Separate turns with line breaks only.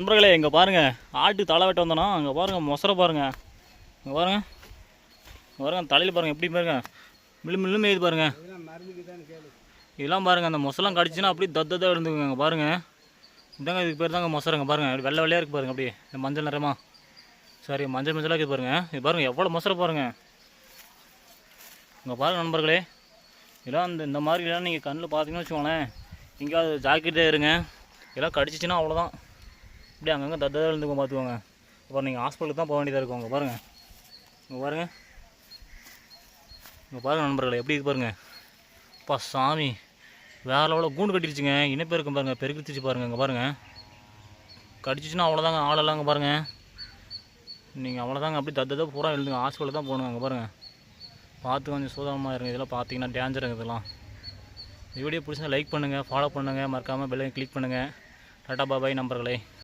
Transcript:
நண்பர்களே இங்கே பாருங்கள், ஆட்டு தலை வெட்ட வந்தோன்னா அங்கே பாருங்கள் மொசரை பாருங்கள். இங்கே பாருங்கள் தலையில் பாருங்கள் எப்படி பாருங்கள் மில்லு மேயுது பாருங்கள். இதெல்லாம் பாருங்கள் அந்த மொசரெலாம் கடிச்சுன்னா அப்படியே தத்தாக இருந்துக்குங்க. அங்கே பாருங்கள் இதாங்க இதுக்கு பேர் தாங்க மொசரைங்க. பாருங்கள் வெள்ளை வெள்ளையாக இருக்குது பாருங்கள், அப்படியே இந்த மஞ்சள் நிறமா சரி மஞ்சளாக இருக்குது பாருங்கள். இது பாருங்கள் எவ்வளோ மொசரை பாருங்கள். இங்கே பாருங்கள் நண்பர்களே, இதெல்லாம் இந்த மாதிரிலாம் நீங்கள் கண்ணில் பார்த்தீங்கன்னு வச்சுக்கோங்களேன், எங்கேயாவது ஜாக்கெட்டே இருங்க. இதெல்லாம் கடிச்சிச்சின்னா அவ்வளோதான், இப்படி அங்கங்கே தத்தாக இருந்துக்கோ பார்த்துக்கோங்க. அப்புறம் நீங்கள் ஹாஸ்பிட்டலுக்கு தான் போக வேண்டியதாக இருக்கும். அங்கே பாருங்கள் இங்கே பாருங்கள் நண்பர்களே எப்படி இருக்கு பாருங்கள். அப்பா சாமி வேறு லெவலில் கூண்டு கட்டிடுச்சுங்க. இனப்பெருக்கம் பாருங்கள் பெருக்கிடுச்சு பாருங்கள். இங்கே பாருங்கள் கடிச்சிச்சின்னா அவ்வளோதாங்க ஆளெல்லாம். அங்கே பாருங்கள் நீங்கள் அவ்வளோதாங்க அப்படி தத்தாக பூரா எழுதுங்க. ஹாஸ்பிட்டல் தான் போகணுங்க. அங்கே பாருங்கள் பார்த்து கொஞ்சம் சூதானமாக இருங்க. இதெல்லாம் பார்த்தீங்கன்னா டேஞ்சருங்க இதெல்லாம். இந்த வீடியோ பிடிச்சா லைக் பண்ணுங்கள், ஃபாலோ பண்ணுங்கள், மறக்காமல் பெல்லையும் கிளிக் பண்ணுங்கள். டாடா பாபாய் நண்பர்களே.